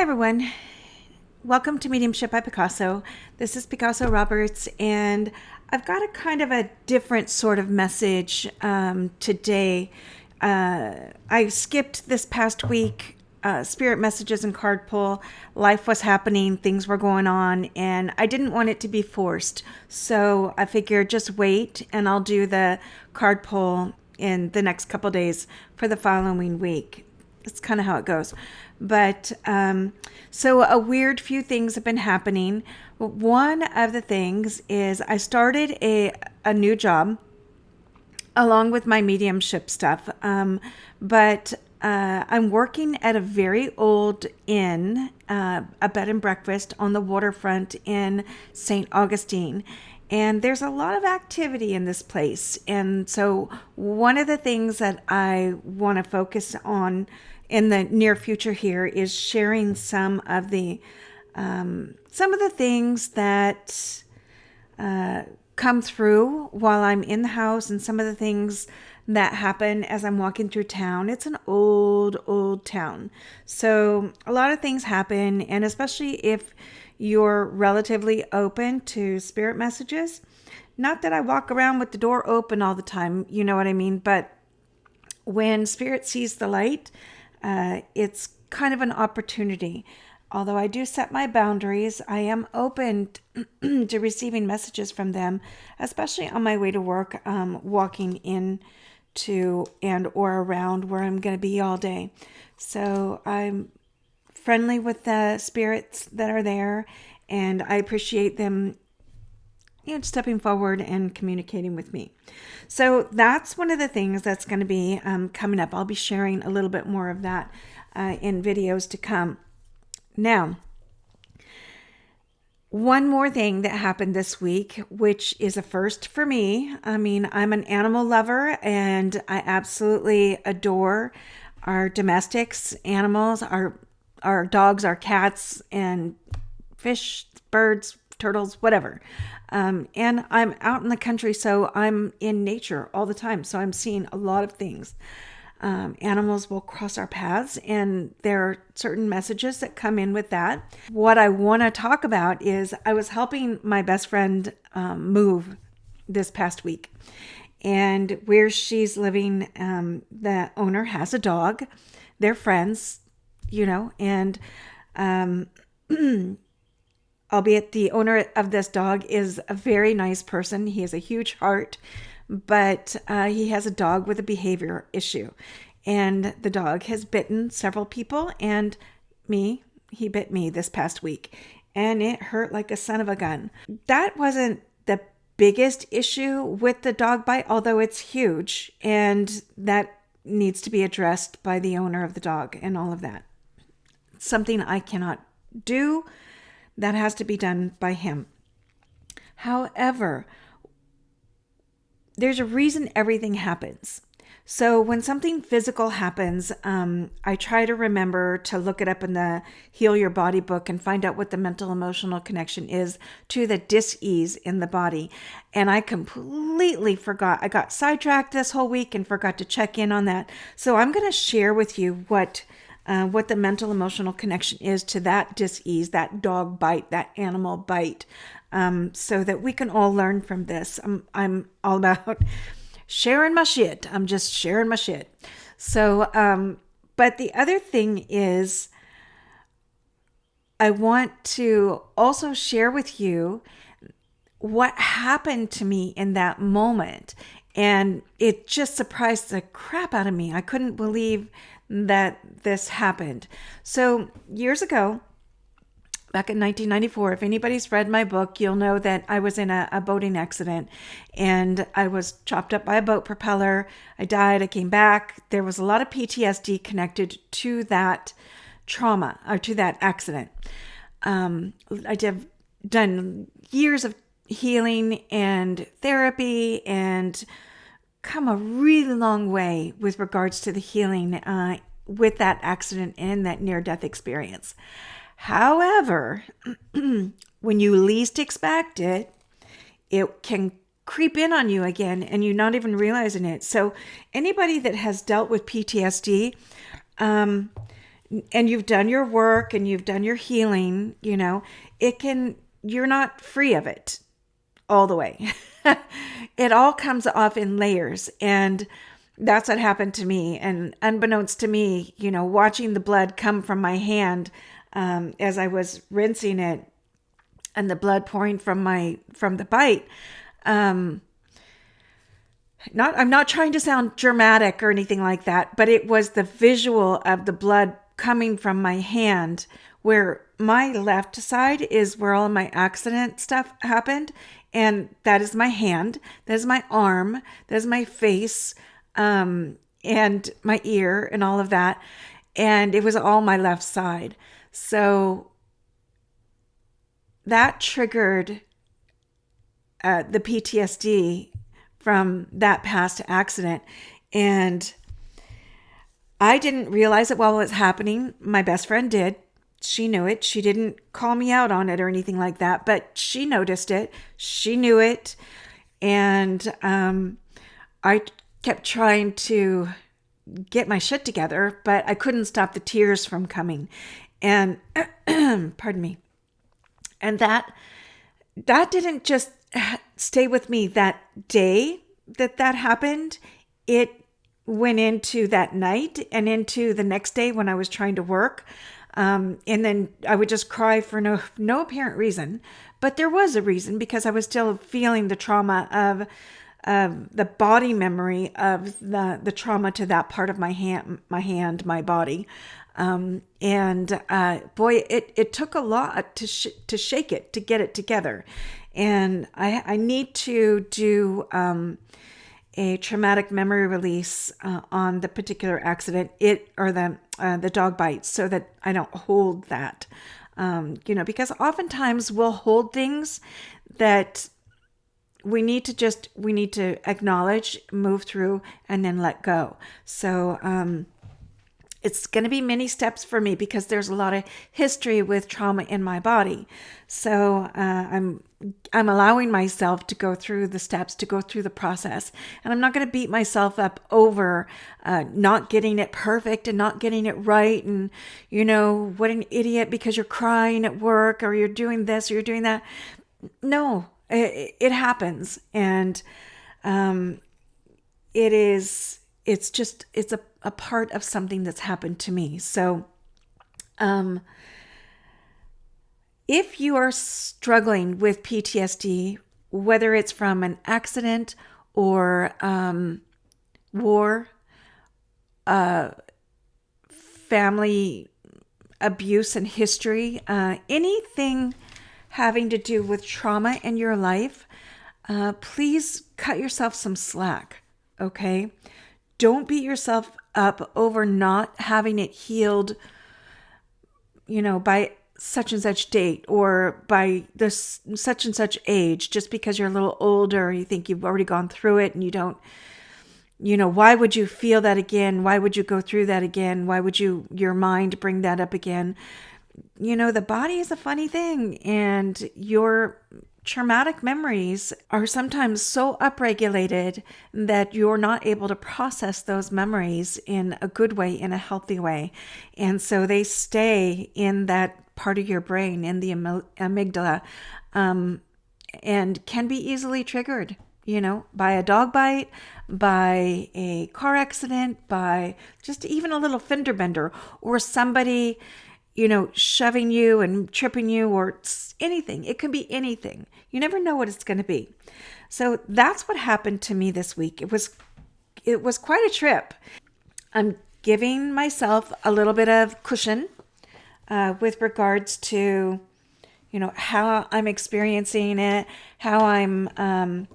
Hi, everyone. Welcome to Mediumship by Picasso. This is Picasso Roberts, and I've got a kind of a different sort of message today. I skipped this past week spirit messages and card pull. Life was happening, things were going on, and I didn't want it to be forced. So I figured just wait, and I'll do the card pull in the next couple days for the following week. That's kind of how it goes. But so a weird few things have been happening. One of the things is I started a new job along with my mediumship stuff. But I'm working at a very old inn, a bed and breakfast on the waterfront in St. Augustine. And there's a lot of activity in this place. And so one of the things that I want to focus on in the near future here is sharing some of the things that come through while I'm in the house, and some of the things that happen as I'm walking through town. It's an old town. So a lot of things happen, and especially if you're relatively open to spirit messages. Not that I walk around with the door open all the time, you know what I mean? But when spirit sees the light, it's kind of an opportunity. Although I do set my boundaries, I am open to receiving messages from them, especially on my way to work, walking in to and or around where I'm going to be all day. So I'm friendly with the spirits that are there, and I appreciate them stepping forward and communicating with me. So that's one of the things that's going to be coming up. I'll be sharing a little bit more of that in videos to come. Now, one more thing that happened this week, which is a first for me. I mean, I'm an animal lover, and I absolutely adore our domestics, animals, our dogs, our cats, and fish, birds, turtles, whatever. And I'm out in the country, so I'm in nature all the time. So I'm seeing a lot of things. Animals will cross our paths, and there are certain messages that come in with that. What I want to talk about is I was helping my best friend move this past week. And where she's living, the owner has a dog. They're friends, and albeit the owner of this dog is a very nice person. He has a huge heart, but he has a dog with a behavior issue. And the dog has bitten several people, and me. He bit me this past week, and it hurt like a son of a gun. That wasn't the biggest issue with the dog bite, although it's huge, and that needs to be addressed by the owner of the dog and all of that. Something I cannot do. That has to be done by him. However, there's a reason everything happens. So when something physical happens, I try to remember to look it up in the Heal Your Body book and find out what the mental emotional connection is to the dis-ease in the body. And I completely forgot. I got sidetracked this whole week and forgot to check in on that. So I'm going to share with you what the mental emotional connection is to that dis-ease, that dog bite, that animal bite, so that we can all learn from this. I'm all about sharing my shit. I'm just sharing my shit. So, but the other thing is, I want to also share with you what happened to me in that moment. And it just surprised the crap out of me. I couldn't believe that this happened. So years ago, back in 1994, if anybody's read my book, you'll know that I was in a boating accident, and I was chopped up by a boat propeller. I died. I came back. There was a lot of PTSD connected to that trauma, or to that accident. I've done years of healing and therapy, and come a really long way with regards to the healing with that accident and that near-death experience. However, when you least expect it, it can creep in on you again, and you're not even realizing it. So anybody that has dealt with PTSD and you've done your work and you've done your healing, you're not free of it all the way. It all comes off in layers. And that's what happened to me. And unbeknownst to me, watching the blood come from my hand as I was rinsing it, and the blood pouring from the bite. I'm not trying to sound dramatic or anything like that, but it was the visual of the blood coming from my hand, where my left side is where all of my accident stuff happened. And that is my hand, that is my arm, that is my face, and my ear and all of that. And it was all my left side. So that triggered the PTSD from that past accident. And I didn't realize it while it was happening. My best friend did. She knew it. She didn't call me out on it or anything like that, but she noticed it. She knew it. And I kept trying to get my shit together, but I couldn't stop the tears from coming. And pardon me. And that didn't just stay with me that day that happened. It went into that night and into the next day when I was trying to work. And then I would just cry for no apparent reason, but there was a reason, because I was still feeling the trauma of the body memory of the trauma to that part of my hand, my body. Boy, it took a lot to shake it, to get it together. And I need to do a traumatic memory release on the particular accident, the dog bite, so that I don't hold that. Because oftentimes we'll hold things that we need to acknowledge, move through, and then let go. So it's going to be many steps for me, because there's a lot of history with trauma in my body. So I'm allowing myself to go through the steps, to go through the process. And I'm not going to beat myself up over not getting it perfect and not getting it right. And, what an idiot because you're crying at work, or you're doing this or you're doing that. No, it happens. And it's a part of something that's happened to me. So if you are struggling with PTSD, whether it's from an accident or war, family abuse and history, anything having to do with trauma in your life, please cut yourself some slack, okay? Don't beat yourself up over not having it healed, by such and such date, or by this such and such age, just because you're a little older, you think you've already gone through it, and you don't, why would you feel that again? Why would you go through that again? Why would your mind bring that up again? The body is a funny thing, and your traumatic memories are sometimes so upregulated that you're not able to process those memories in a good way, in a healthy way. And so they stay in that part of your brain, in the amygdala, and can be easily triggered, by a dog bite, by a car accident, by just even a little fender bender, or somebody shoving you and tripping you, or anything. It could be anything. You never know what it's going to be. So that's what happened to me this week. It was quite a trip. I'm giving myself a little bit of cushion with regards to, how I'm experiencing it, how I'm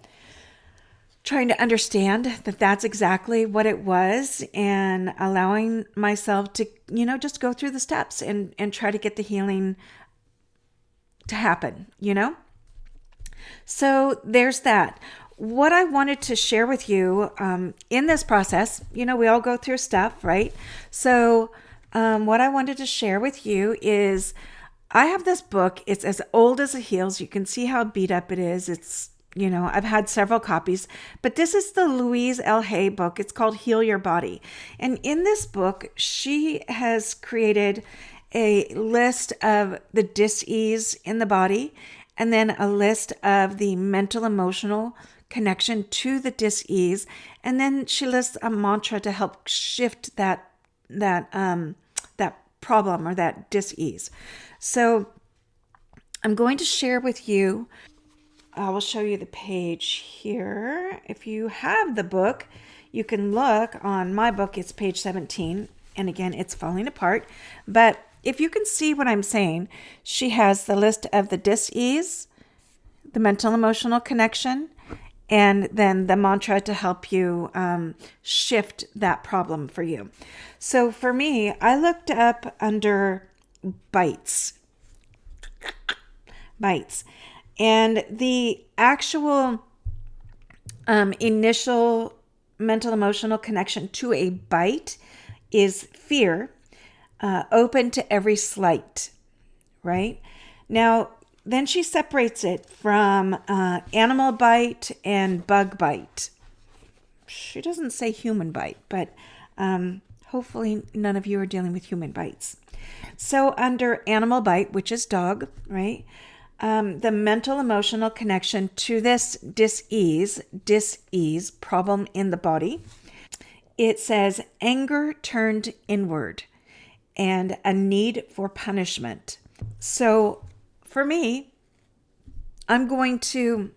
trying to understand that that's exactly what it was, and allowing myself to, just go through the steps and try to get the healing to happen, So there's that. What I wanted to share with you in this process, we all go through stuff, right? So what I wanted to share with you is I have this book. It's as old as it heals. You can see how beat up it is. It's I've had several copies, but this is the Louise L. Hay book. It's called Heal Your Body. And in this book, she has created a list of the dis-ease in the body, and then a list of the mental emotional connection to the dis-ease. And then she lists a mantra to help shift that problem or that dis-ease. So I'm going to share with you, I will show you the page here. If you have the book, you can look on my book. It's page 17. And again, it's falling apart. But if you can see what I'm saying, she has the list of the dis-ease, the mental emotional connection, and then the mantra to help you shift that problem for you. So for me, I looked up under bites. And the actual initial mental emotional connection to a bite is fear, open to every slight, right? Now, then she separates it from animal bite and bug bite. She doesn't say human bite, but hopefully none of you are dealing with human bites. So under animal bite, which is dog, right? The mental emotional connection to this dis-ease problem in the body, it says anger turned inward and a need for punishment. So for me, I'm going to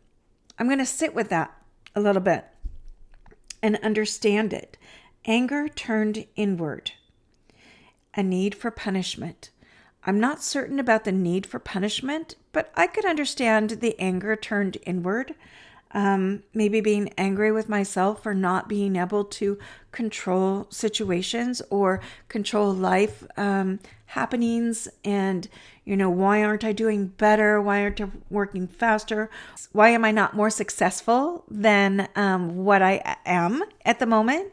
sit with that a little bit and understand it. Anger turned inward, a need for punishment. I'm not certain about the need for punishment, but I could understand the anger turned inward. Maybe being angry with myself for not being able to control situations or control life happenings, and why aren't I doing better? Why aren't I working faster? Why am I not more successful than what I am at the moment?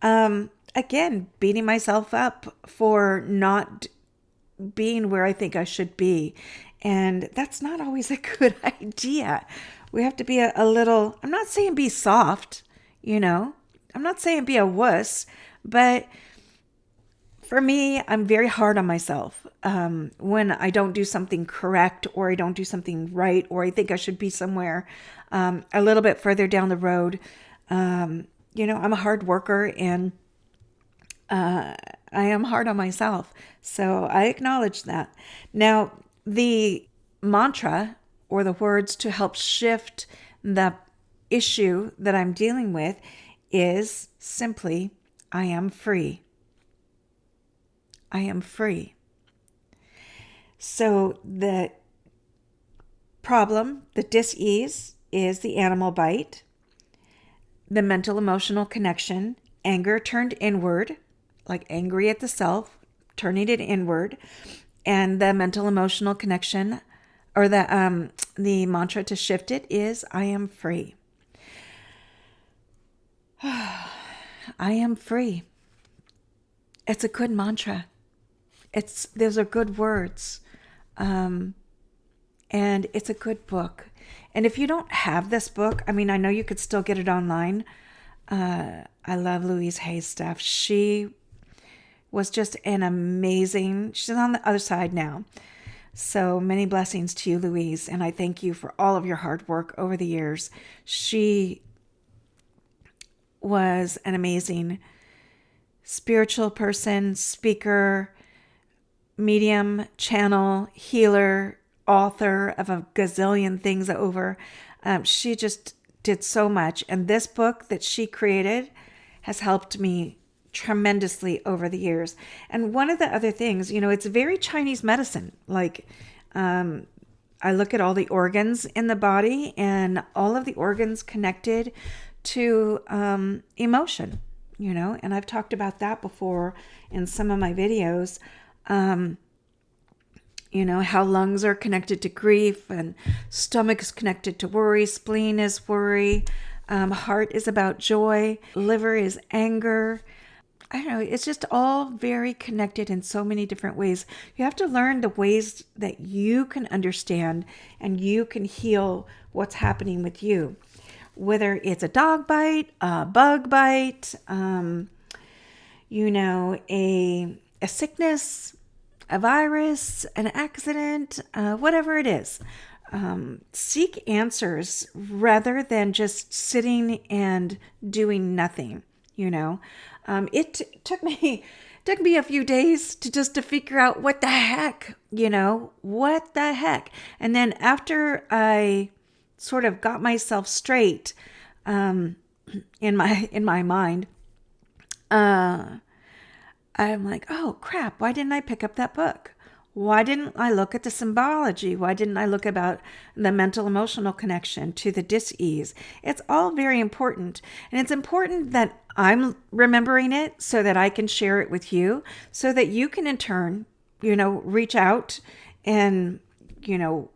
Again, beating myself up for not being where I think I should be. And that's not always a good idea. We have to be a little, I'm not saying be soft, I'm not saying be a wuss, but for me, I'm very hard on myself when I don't do something correct, or I don't do something right, or I think I should be somewhere a little bit further down the road. I'm a hard worker, and I am hard on myself. So I acknowledge that. Now, the mantra or the words to help shift the issue that I'm dealing with is simply, I am free. I am free. So the problem, the dis-ease, is the animal bite, the mental emotional connection, anger turned inward, like angry at the self, turning it inward, and the mental emotional connection, or the mantra to shift it, is I am free. I am free. It's a good mantra. Those are good words. And it's a good book. And if you don't have this book, I know you could still get it online. I love Louise Hay's stuff. She was just an amazing, she's on the other side now. So many blessings to you, Louise. And I thank you for all of your hard work over the years. She was an amazing spiritual person, speaker, medium, channel, healer, author of a gazillion things over. She just did so much. And this book that she created has helped me tremendously over the years. And one of the other things, it's very Chinese medicine. Like, I look at all the organs in the body, and all of the organs connected to emotion, and I've talked about that before in some of my videos. How lungs are connected to grief, and stomach is connected to worry, spleen is worry, heart is about joy, liver is anger. I don't know, it's just all very connected in so many different ways. You have to learn the ways that you can understand and you can heal what's happening with you. Whether it's a dog bite, a bug bite, a sickness, a virus, an accident, whatever it is. Seek answers rather than just sitting and doing nothing. It took me a few days to figure out what the heck. And then after I sort of got myself straight in my mind, I'm like, oh crap, why didn't I pick up that book? Why didn't I look at the symbology? Why didn't I look about the mental emotional connection to the dis-ease? It's all very important. And it's important that I'm remembering it so that I can share it with you, so that you can in turn, reach out and,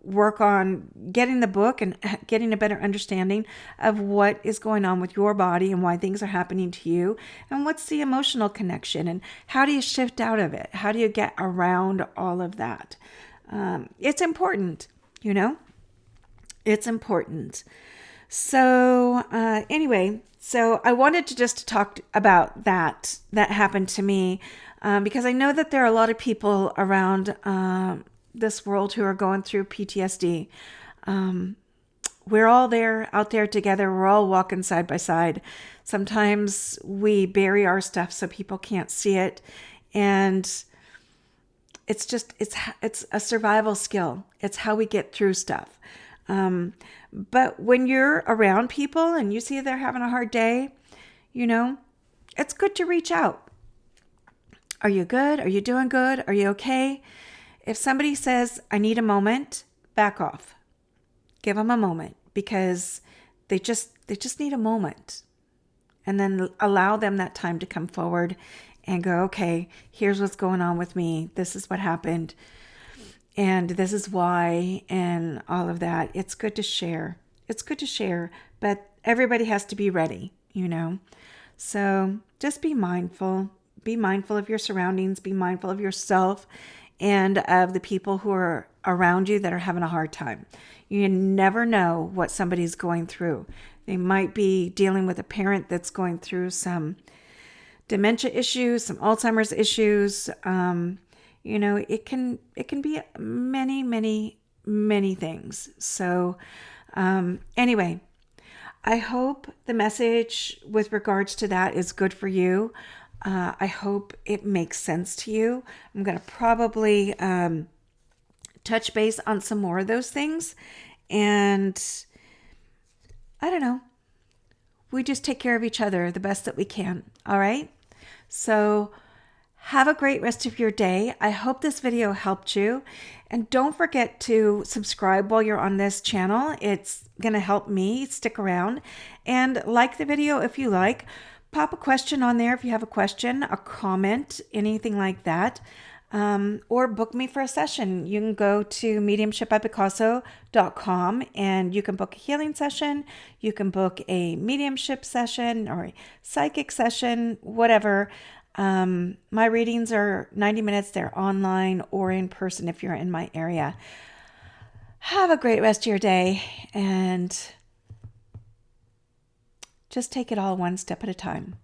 work on getting the book and getting a better understanding of what is going on with your body and why things are happening to you and what's the emotional connection and how do you shift out of it? How do you get around all of that? It's important, it's important. So anyway, so I wanted to just talk about that happened to me because I know that there are a lot of people around this world who are going through PTSD. We're all out there together. We're all walking side by side. Sometimes we bury our stuff so people can't see it. And it's a survival skill. It's how we get through stuff. But when you're around people and you see they're having a hard day, it's good to reach out. Are you good? Are you doing good? Are you okay? If somebody says, I need a moment, back off. Give them a moment because they just need a moment. And then allow them that time to come forward and go, okay, here's what's going on with me. This is what happened. And this is why, and all of that. It's good to share. But everybody has to be ready, So just be mindful. Be mindful of your surroundings. Be mindful of yourself and of the people who are around you that are having a hard time. You never know what somebody's going through. They might be dealing with a parent that's going through some dementia issues, some Alzheimer's issues. It can be many, many, many things. So anyway, I hope the message with regards to that is good for you. I hope it makes sense to you. I'm going to probably touch base on some more of those things. And I don't know. We just take care of each other the best that we can. All right? So have a great rest of your day. I hope this video helped you. And don't forget to subscribe while you're on this channel. It's going to help me stick around. And like the video if you like. Pop a question on there if you have a question, a comment, anything like that. Or book me for a session. You can go to mediumshipbypicasso.com and you can book a healing session. You can book a mediumship session or a psychic session, whatever. My readings are 90 minutes. They're online or in person if you're in my area. Have a great rest of your day and just take it all one step at a time.